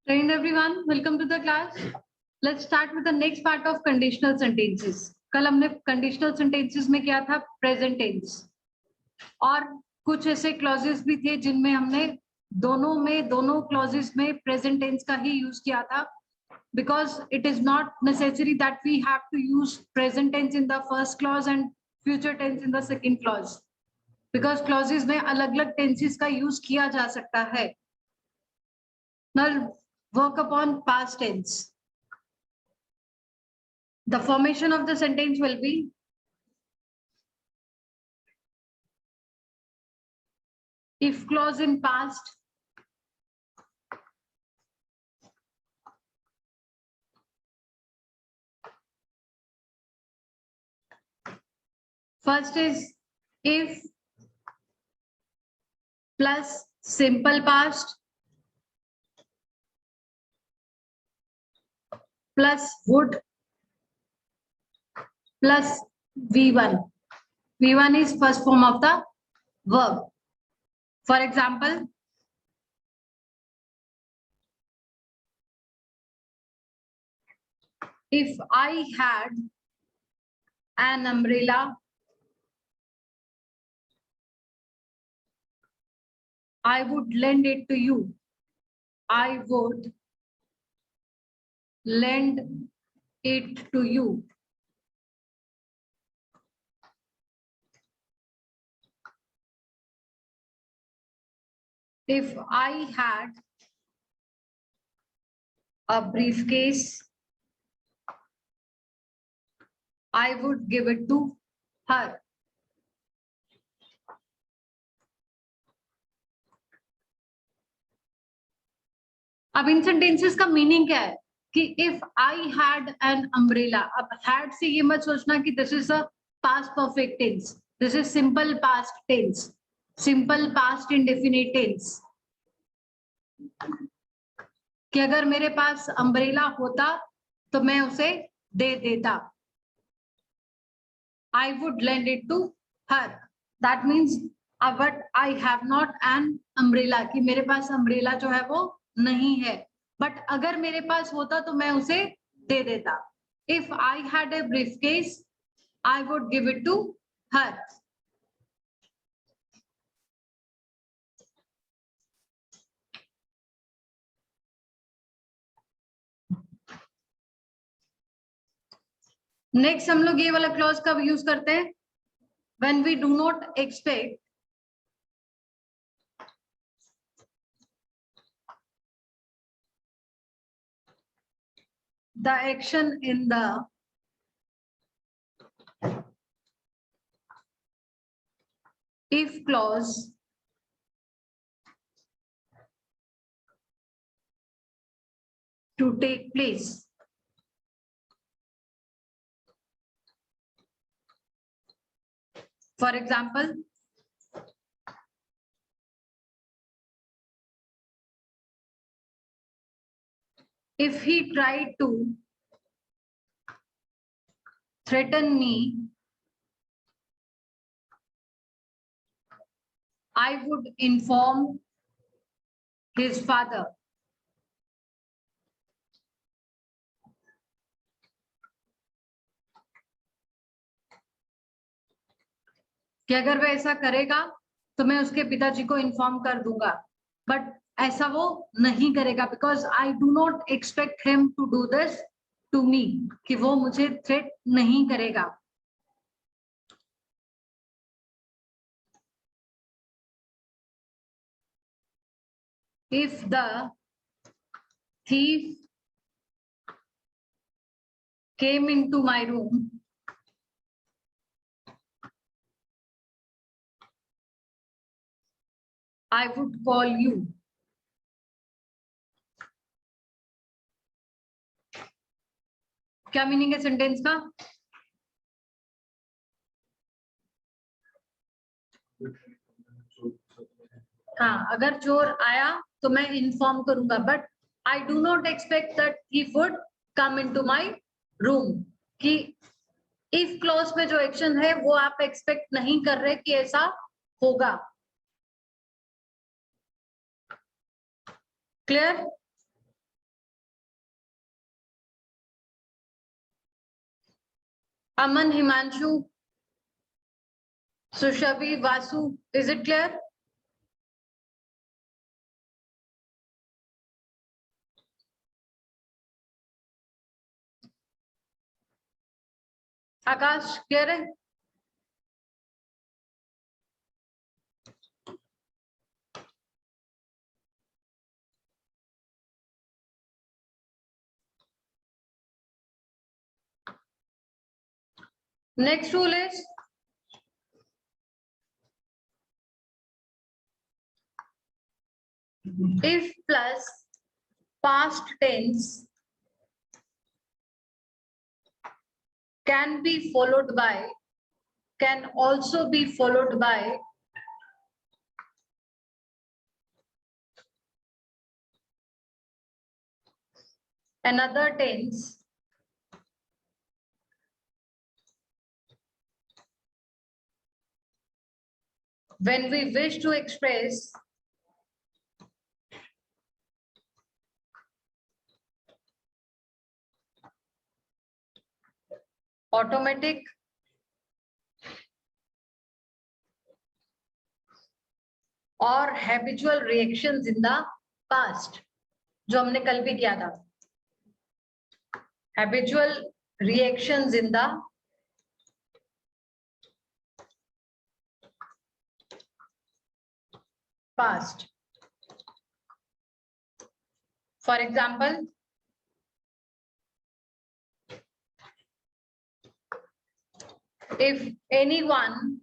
Trained everyone, welcome to the class. Let's start with the next part of conditional sentences. कल हमने conditional sentences में क्या था? Present tense. और कुछ ऐसे clauses भी थे जिनमें हमने दोनों clauses में present tense का ही use किया था. Because it is not necessary that we have to use present tense in the first clause and future tense in the second clause. Because clauses में अलग-अलग tenses का use किया जा सकता है. Now work upon past tense. The formation of the sentence will be if clause in past, first is if plus simple past plus would plus V1. V1 is first form of the verb. For example, if I had an umbrella, I would lend it to you. I would lend it to you. If I had a briefcase, I would give it to her. अब इन sentences का meaning क्या है कि if I had an umbrella. अब had से ये मत सोचना कि this is a past perfect tense. This is simple past tense, simple past indefinite tense. कि अगर मेरे पास अम्ब्रेला होता तो मैं उसे दे देता. I would lend it to her. That means but I have not an umbrella. कि मेरे पास अम्ब्रेला जो है वो नहीं है. बट अगर मेरे पास होता तो मैं उसे दे देता. If I had a briefcase, I would give it to her. Next हम लोग ये वाला क्लॉज कब यूज करते हैं? When we do not expect the action in the if clause to take place. For example, if he tried to threaten me, I would inform his father. कि अगर वह ऐसा करेगा तो मैं उसके पिताजी को इन्फॉर्म कर दूंगा. बट ऐसा वो नहीं करेगा because I do not expect him to do this to me. कि वो मुझे थ्रेट नहीं करेगा. If the thief came into my room, I would call you. क्या मीनिंग है सेंटेंस का? हाँ, अगर चोर आया तो मैं इन्फॉर्म करूंगा. But I do not expect that he would come into my room. कि इफ क्लॉज में जो एक्शन है वो आप एक्सपेक्ट नहीं कर रहे कि ऐसा होगा. Clear? Aman, Himanshu, Sushavi, Vasu, is it clear? Akash, clear है? Next rule is if plus past tense can also be followed by another tense, when we wish to express automatic or habitual reactions in the past, जो हमने कल भी किया था, habitual reactions in the past. For example, if anyone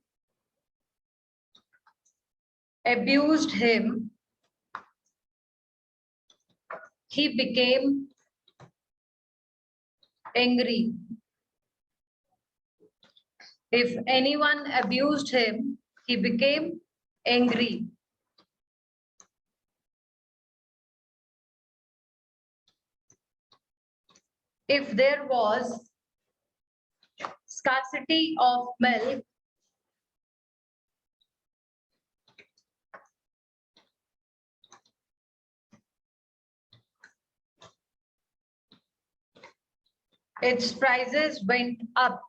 abused him, he became angry. If anyone abused him, he became angry. If there was scarcity of milk, its prices went up.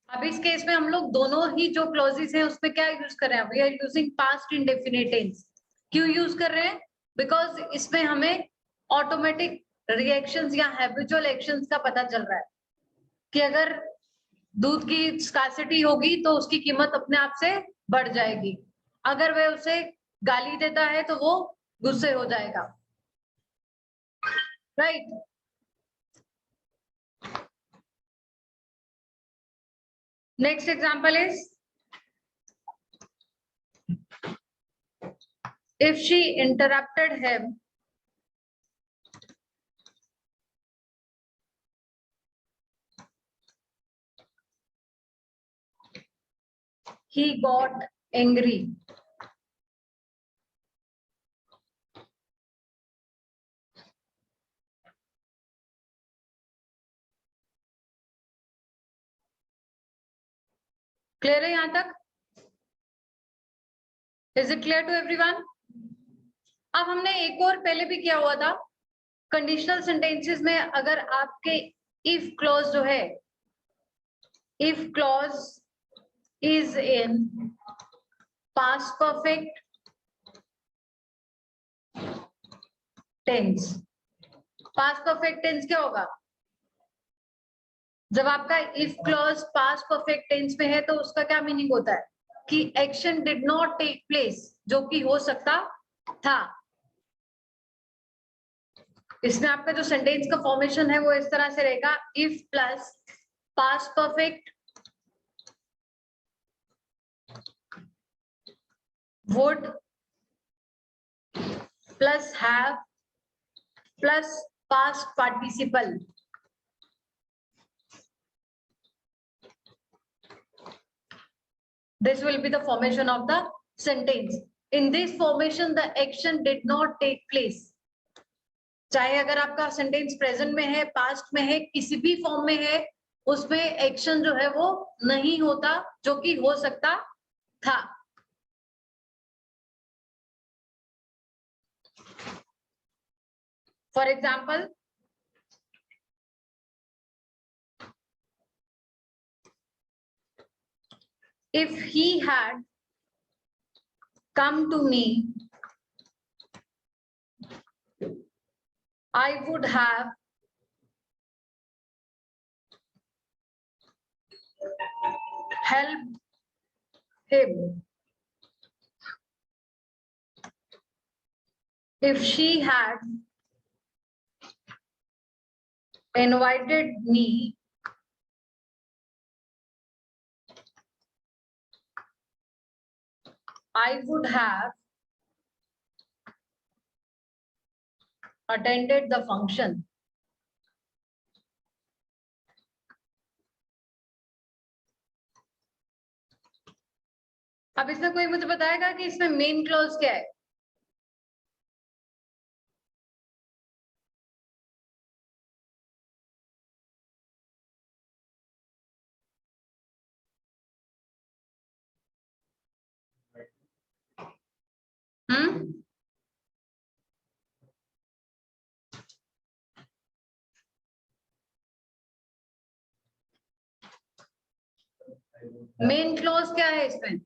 अब इस case में हम लोग दोनों ही जो clauses हैं उसमें क्या यूज कर रहे हैं? We are using past indefinite tense. क्यों यूज कर रहे हैं? बिकॉज इसमें हमें ऑटोमेटिक रिएक्शंस या हैबिचुअल एक्शंस का पता चल रहा है कि अगर दूध की स्कार्सिटी होगी तो उसकी कीमत अपने आप से बढ़ जाएगी. अगर वह उसे गाली देता है तो वो गुस्से हो जाएगा. Right? Next example is if she interrupted him, he got angry. Clear है यहां तक? Is it clear to everyone? अब हमने एक और पहले भी किया हुआ था. कंडीशनल सेंटेंसेस में अगर आपके इफ क्लॉज जो है, if clause is in past perfect tense. Past perfect tense क्या होगा? जब आपका if clause past perfect tense में है तो उसका क्या मीनिंग होता है? कि action did not take place, जो कि हो सकता था. इसमें आपका जो सेंटेंस का फॉर्मेशन है वो इस तरह से रहेगा, if plus past perfect would plus have plus past participle. This will be the formation of the sentence. In this formation, the action did not take place. चाहे अगर आपका सेंटेंस प्रेजेंट में है, पास्ट में है, किसी भी फॉर्म में है, उसमें एक्शन जो है वो नहीं होता, जो कि हो सकता था. For example, if he had come to me, I would have helped him. If she had invited me, I would have attended the function. अब इसमें कोई मुझे बताएगा कि इसमें मेन क्लॉज क्या है? मेन क्लॉज क्या है इसमें?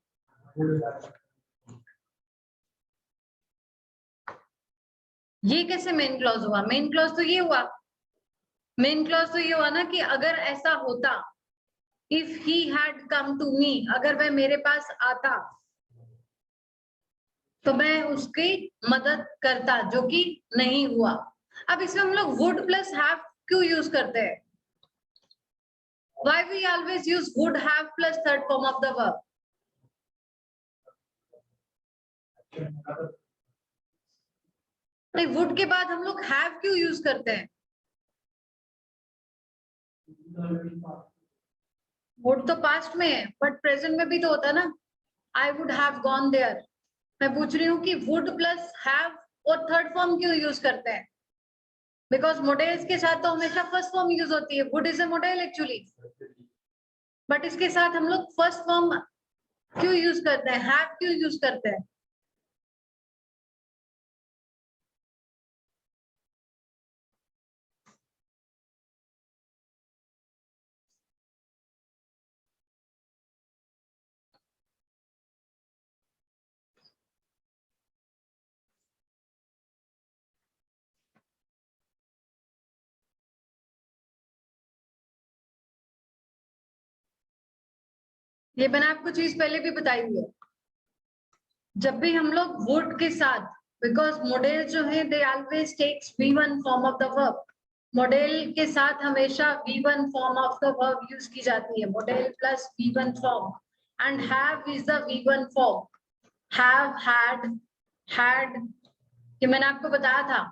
ये कैसे मेन क्लॉज हुआ? मेन क्लॉज तो ये हुआ, मेन क्लॉज तो ये हुआ ना कि अगर ऐसा होता, if he had come to me, अगर वह मेरे पास आता तो मैं उसकी मदद करता, जो कि नहीं हुआ। अब इसमें हम लोग वुड प्लस हैव क्यों यूज करते हैं? Why we always use would have plus third form of the verb? नहीं, would के बाद हम लोग have क्यों यूज करते हैं? would तो पास्ट में है, बट प्रेजेंट में भी तो होता है ना। I would have gone there। मैं पूछ रही हूँ कि would प्लस have और थर्ड फॉर्म क्यों यूज करते हैं? बिकॉज मॉडेल्स के साथ तो हमेशा फर्स्ट फॉर्म यूज होती है। would is a model actually, but इसके साथ हम लोग फर्स्ट फॉर्म क्यों यूज करते हैं, have क्यों यूज करते हैं? ये मैंने आपको चीज पहले भी बताई हुई है। जब भी हम लोग वुड के साथ, बिकॉज मॉडेल जो है they always takes V1 form of the verb, modal के साथ हमेशा V1 form of the verb use की जाती है, modal plus V1 form, and have is the V1 form. Have, had, ये मैंने आपको बताया था,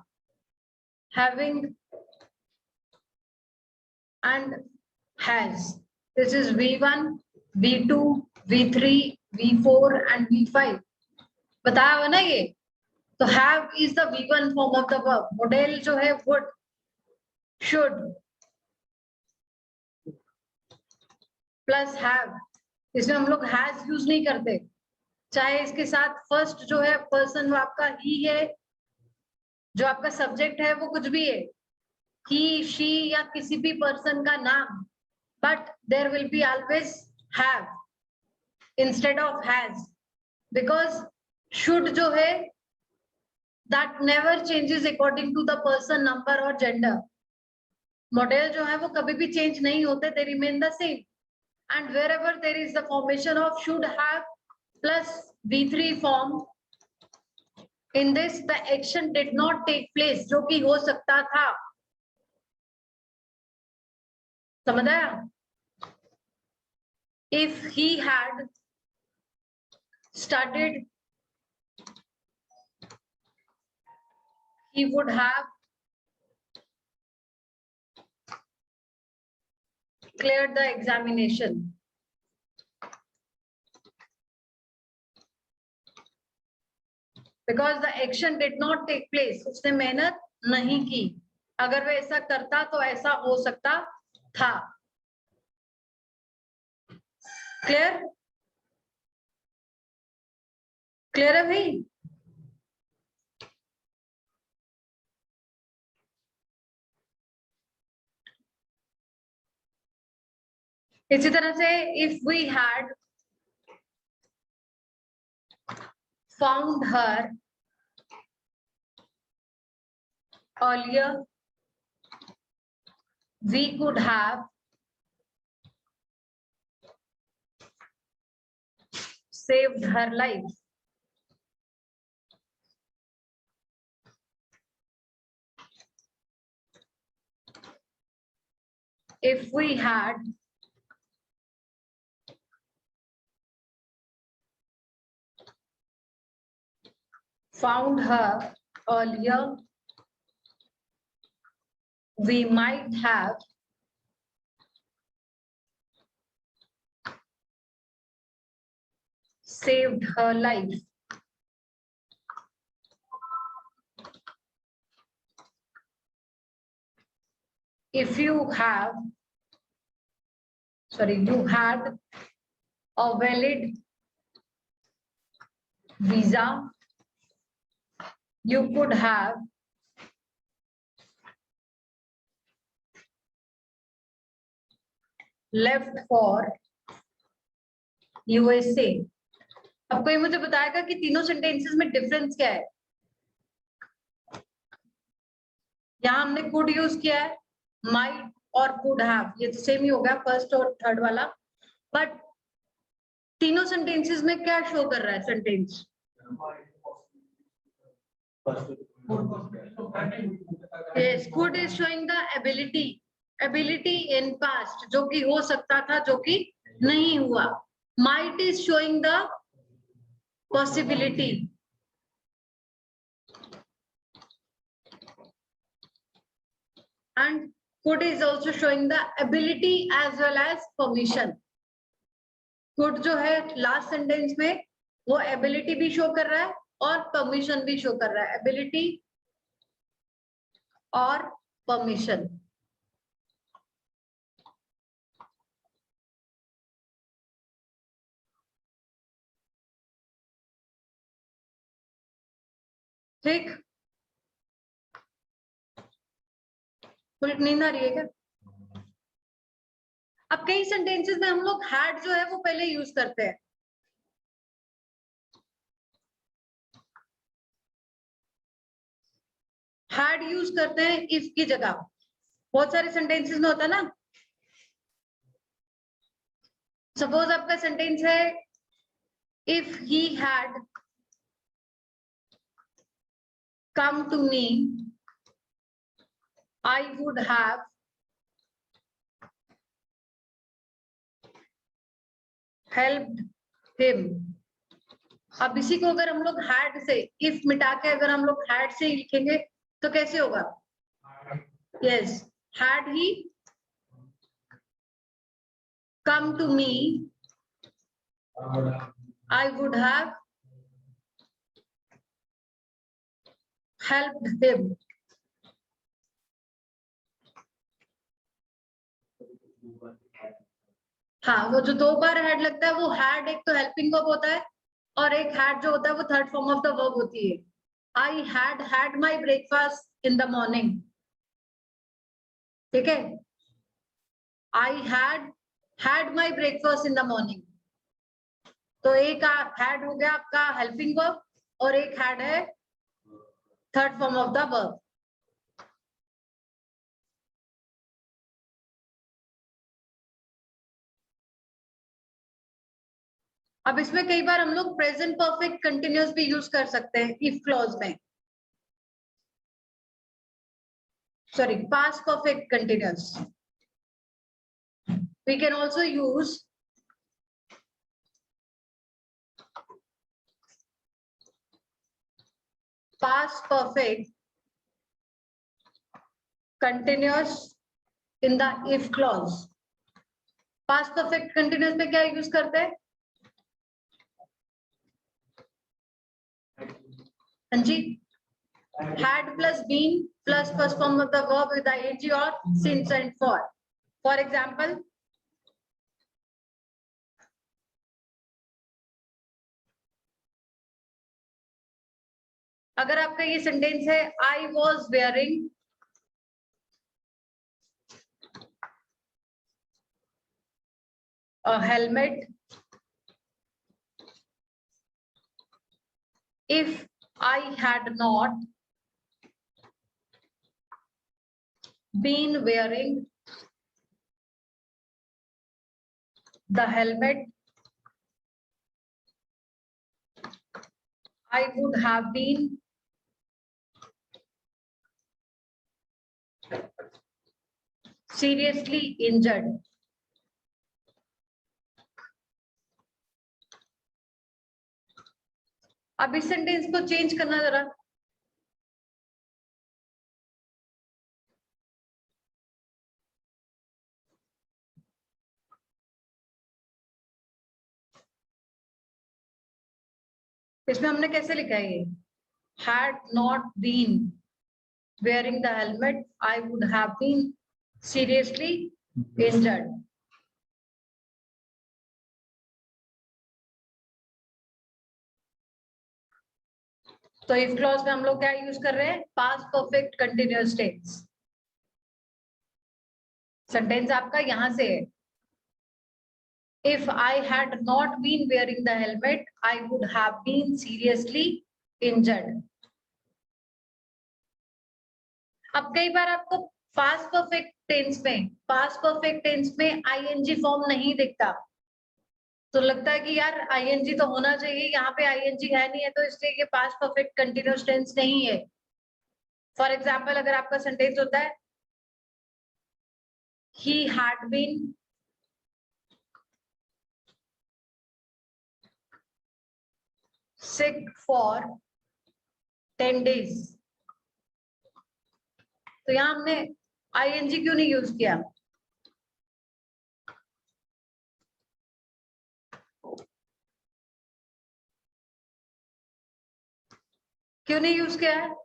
having and has, this is V1, V2, V3, V4 and V5, बताया हुआ ना ये। तो have is the V1 form of the verb, modal जो है वुड, शुड प्लस हैव, इसमें हम लोग हैज यूज नहीं करते, चाहे इसके साथ फर्स्ट जो है पर्सन वो आपका ही है, जो आपका सब्जेक्ट है वो कुछ भी है, ही, शी या किसी भी पर्सन का नाम, but there will be always have instead of has, because should जो है that never changes according to the person, number or gender। Model जो है वो कभी भी चेंज नहीं होते, they remain the same, and wherever there is the formation of should have plus V3 form, in this the action did not take place, जो कि हो सकता था। समझ आया? if he had started, he would have cleared the examination। Because the action did not take place, उसने मेहनत नहीं की, अगर वह ऐसा करता तो ऐसा हो सकता था। क्लियर? क्लियर है भाई? इसी तरह से if we had found her earlier, we could have saved her life. If we had found her earlier, we might have saved her life. If you have, you had a valid visa, you could have left for USA. अब कोई मुझे बताएगा कि तीनों sentences में difference क्या है? यहाँ हमने could यूज किया है, might और could have, ये तो सेम ही हो गया फर्स्ट और थर्ड वाला, बट तीनों सेंटेंसेस में क्या शो कर रहा है sentence? Yes, could is showing the ability in past, जो कि हो सकता था, जो कि नहीं हुआ. Might is showing the possibility. And could is also showing the ability as well as permission. Could जो है लास्ट सेंटेंस में वो एबिलिटी भी शो कर रहा है और परमिशन भी शो कर रहा है. एबिलिटी और परमिशन. ठीक, फुल नींद आ रही है क्या? अब कई सेंटेंसेस में हम लोग हैड जो है वो पहले यूज करते हैं. हैड यूज करते हैं इफ की जगह. बहुत सारे सेंटेंसेस में होता है ना. सपोज आपका सेंटेंस है if he had come to me, I would have helped him. अब इसी को अगर हम लोग had से if मिटा के अगर हम लोग had से लिखेंगे तो कैसे होगा? Yes, had he come to me, I would have helped him. हाँ, वो जो दो बार हैड लगता है वो हैड एक तो हेल्पिंग वर्ब होता है और एक हैड जो होता है वो third form of the verb होती है. I had my breakfast in the morning. ठीक है, I had my breakfast in the morning. तो एक हैड हो गया आपका हेल्पिंग वर्ब और एक हैड है third form of the verb. अब इसमें कई बार हम लोग प्रेजेंट परफेक्ट कंटिन्यूअस भी यूज कर सकते हैं इफ क्लॉज में. Sorry, past perfect continuous. We can also use past perfect continuous in the if clause. past perfect continuous में क्या यूज करते हैं? हाँ जी, had plus been plus first form of the verb with ing or since and for. For example, अगर आपका ये sentence है I was wearing a helmet if I had not been wearing the helmet, I would have been seriously injured. अब इस sentence को change करना जरा. इसमें हमने कैसे लिखा है ये? Had not been wearing the helmet, I would have been seriously injured. तो इफ क्लॉज में हम लोग क्या यूज कर रहे हैं? Past perfect continuous tense. Sentence आपका यहां से है. If I had not been wearing the helmet, I would have been seriously injured. अब कई बार आपको पास्ट परफेक्ट टेंस में आईएनजी फॉर्म नहीं दिखता, तो लगता है कि यार आईएनजी तो होना चाहिए, यहाँ पे आईएनजी है नहीं है, तो इसलिए ये पास्ट परफेक्ट कंटिन्यूअस टेंस नहीं है. फॉर एग्जाम्पल, अगर आपका सेंटेंस होता है he had been sick for 10 days, तो यहाँ हमने आईएनजी क्यों नहीं यूज किया? क्यों नहीं यूज किया है?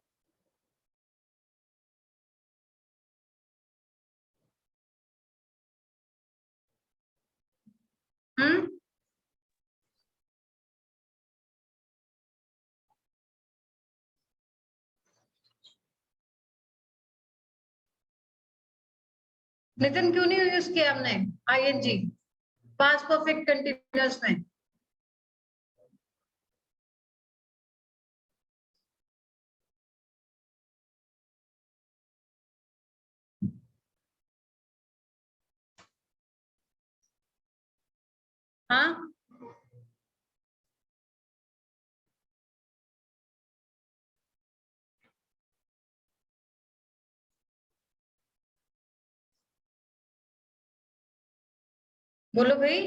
नितिन, क्यों नहीं यूज किया हमने आईएनजी पास्ट परफेक्ट कंटिन्यूअस में? हाँ, बोलो भाई.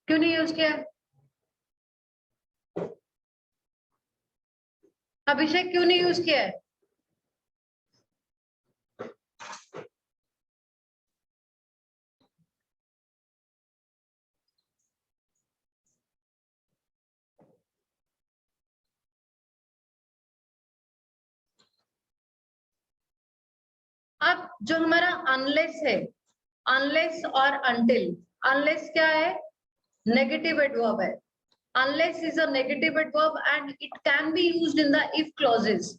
क्यों नहीं यूज किया? अभिषेक, क्यों नहीं यूज किया है? अब जो हमारा अनलेस है, अनलेस और अनटिल. अनलेस क्या है? नेगेटिव एडवर्ब है. Unless is a negative adverb and it can be used in the if clauses.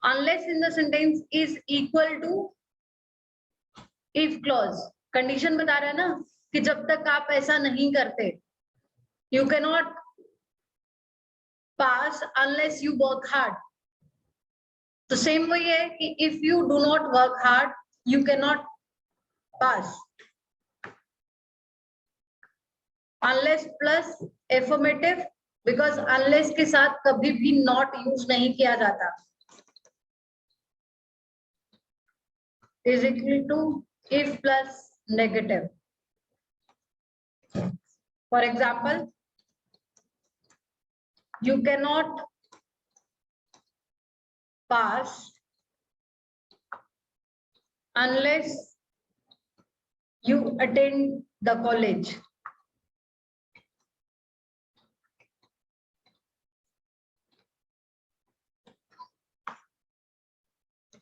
Unless in the sentence is equal to if clause. Condition बता रहा है ना कि जब तक आप ऐसा नहीं करते, you cannot pass unless you work hard. तो सेम वही है कि if you do not work hard, you cannot pass. Unless plus affirmative, because unless के साथ कभी भी not यूज नहीं किया जाता. Is equal to if plus negative. For example, you cannot pass unless you attend the college.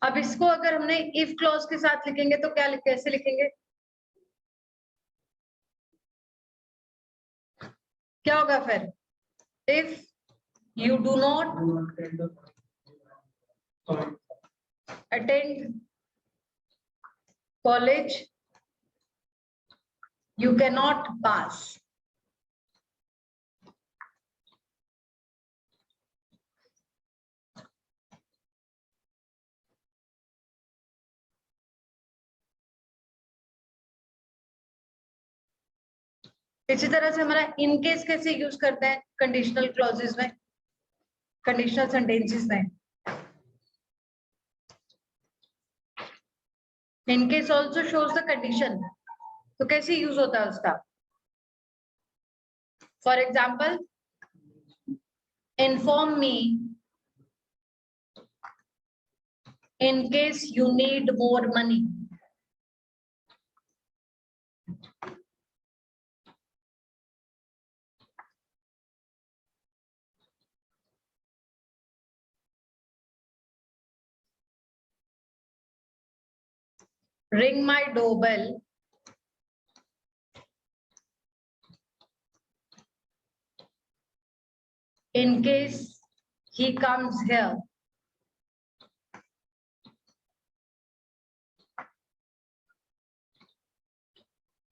अब इसको अगर हमने इफ क्लॉज के साथ लिखेंगे तो क्या कैसे लिखेंगे? क्या होगा फिर? If you do not attend college, you cannot pass. इसी तरह से हमारा इन केस कैसे यूज करते हैं कंडीशनल क्लॉजेस में, कंडीशनल सेंटेंसेस में. In case also shows the condition. तो कैसे यूज होता है उसका? For example, inform me in case you need more money. Ring my doorbell in case he comes here.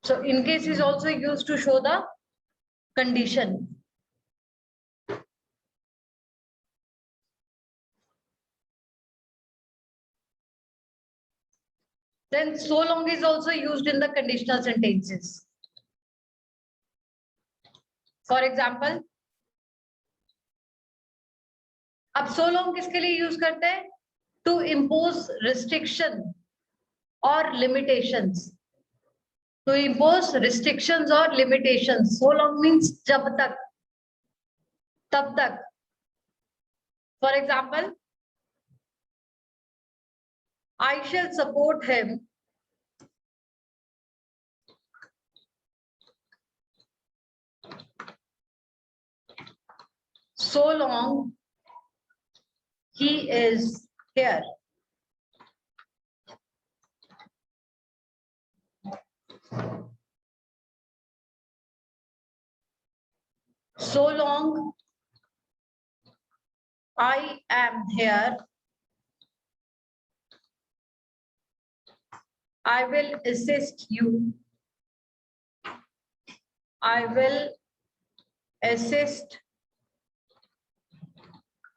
So in case is also used to show the condition. Then so long is also used in the conditional sentences. For example, अब so long किसके लिए use करते हैं? To impose restriction or limitations. To impose restrictions or limitations. So long means जब तक, तब तक. For example, I shall support him so long he is here. So long I am here, I will assist you. I will assist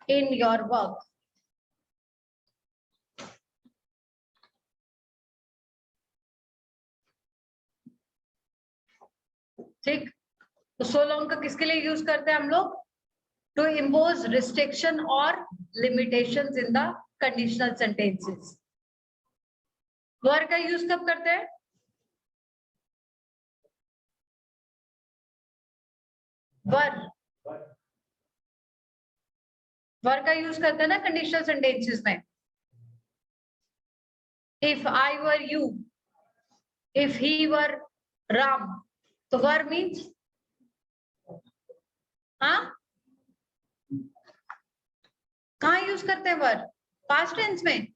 in your work. ठीक, तो so long का किसके लिए use करते हैं हम लोग? To impose restriction or limitations in the conditional sentences. वर का यूज कब करते हैं? वर का यूज करते हैं ना कंडीशनल सेंटेंसेस में. If I were you, if he were Ram, तो वर मीन्स, हाँ, कहाँ यूज करते हैं वर? पास्ट टेंस में.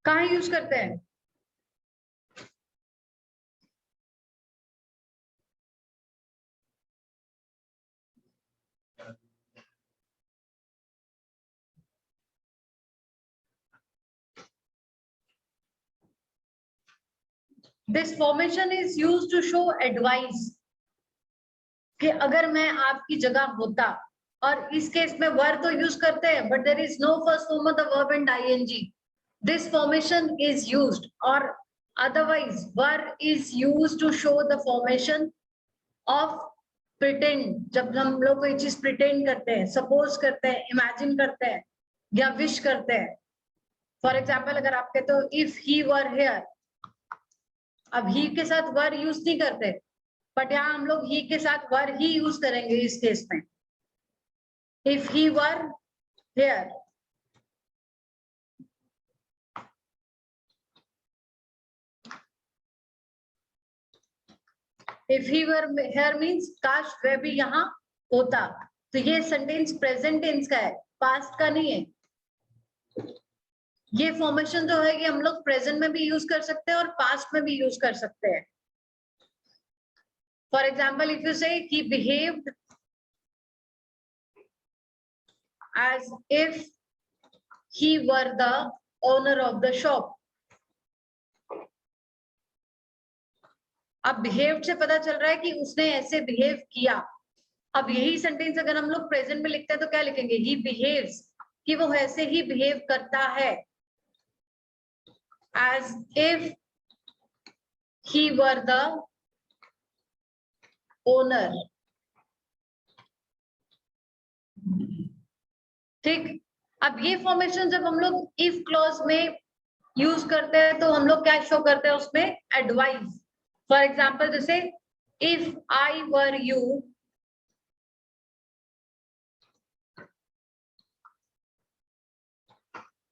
कहाँ यूज करते हैं? This formation is used to show advice कि अगर मैं आपकी जगह होता, और इस केस में वर तो यूज करते हैं, but there is no first form of the verb and ing. This formation is used, or otherwise were is used to show the formation of pretend. जब हम लोग कोई चीज pretend करते हैं, suppose करते हैं, imagine करते हैं या wish करते हैं. For example, अगर आप कहते हो if he were here, अब ही के साथ वर यूज नहीं करते, बट यहाँ हम लोग ही के साथ वर ही यूज करेंगे इस केस में. If he were here, if he were here means काश वह भी यहाँ होता। तो ये सेंटेंस प्रेजेंट टेंस का है, पास्ट का नहीं है। ये फॉर्मेशन जो है ये हम लोग प्रेजेंट में भी यूज कर सकते हैं और पास्ट में भी यूज कर सकते हैं। फॉर एग्जाम्पल इफ यू से ही behaved as if he were the owner of the shop. अब बिहेव से पता चल रहा है कि उसने ऐसे बिहेव किया। अब यही सेंटेंस अगर हम लोग प्रेजेंट में लिखते हैं तो क्या लिखेंगे? ही बिहेव्स, कि वो ऐसे ही बिहेव करता है। as if he were the owner. ठीक, अब ये फॉर्मेशन जब हम लोग इफ क्लॉज में यूज करते हैं तो हम लोग क्या शो करते हैं उसमें? एडवाइस। फॉर एग्जाम्पल जैसे if I were you,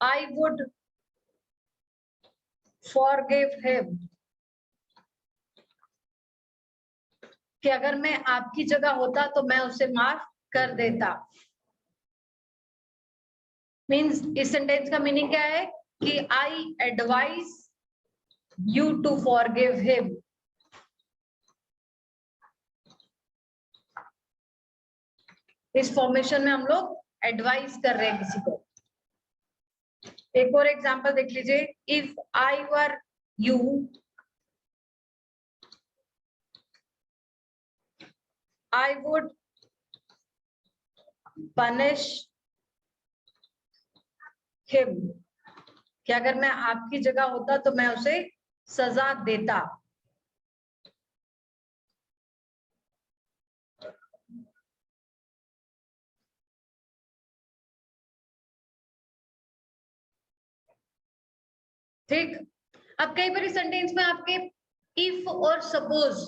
I would forgive him, कि अगर मैं आपकी जगह होता तो मैं उसे माफ कर देता। मीन्स इस सेंटेंस का मीनिंग क्या है कि I advise you to forgive him. इस फॉर्मेशन में हम लोग एडवाइस कर रहे हैं किसी को। एक और एग्जांपल देख लीजिए, if I were you, I would punish him, कि अगर मैं आपकी जगह होता तो मैं उसे सजा देता। ठीक, अब कई बार सेंटेंस में आपके इफ और सपोज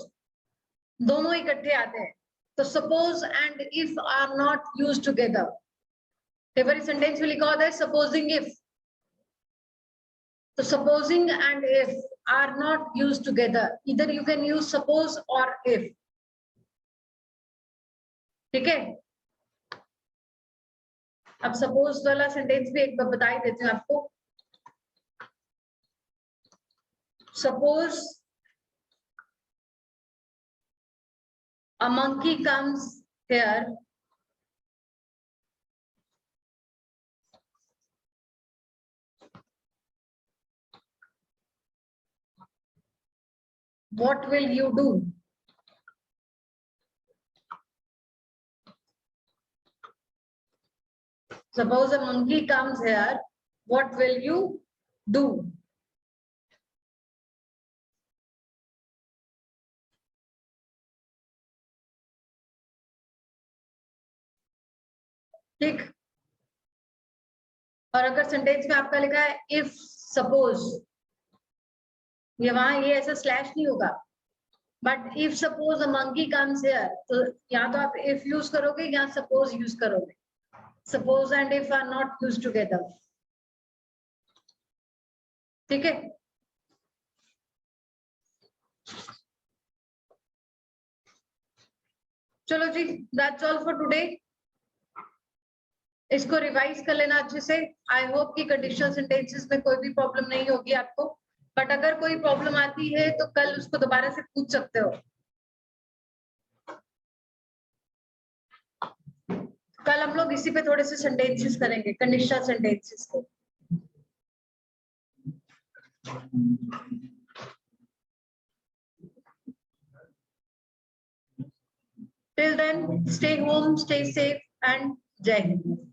दोनों इकट्ठे आते हैं, तो suppose and if are not used together. कई बार सेंटेंस में लिखा होता है सपोजिंग इफ, तो supposing and if are not used together, इधर यू कैन यूज सपोज और इफ। ठीक है, अब सपोज वाला सेंटेंस भी एक बार बता ही देती हूँ आपको। Suppose a monkey comes here, what will you do? Suppose a monkey comes here, what will you do? ठीक, और अगर सेंटेंस में आपका लिखा है इफ सपोज, ये वहां ये ऐसा स्लैश नहीं होगा, but if suppose a monkey comes here, तो यहाँ तो आप इफ यूज करोगे, यहाँ सपोज यूज करोगे। Suppose and if are not used together. ठीक है, चलो जी, दैट्स ऑल फॉर टुडे। इसको रिवाइज कर लेना अच्छे से। आई होप कि कंडीशनल सेंटेंसेस में कोई भी प्रॉब्लम नहीं होगी आपको, बट अगर कोई प्रॉब्लम आती है तो कल उसको दोबारा से पूछ सकते हो। कल हम लोग इसी पे थोड़े से सेंटेंसेस करेंगे, कंडीशनल सेंटेंसेस को। Till then, stay home, stay safe, and Jai Hind.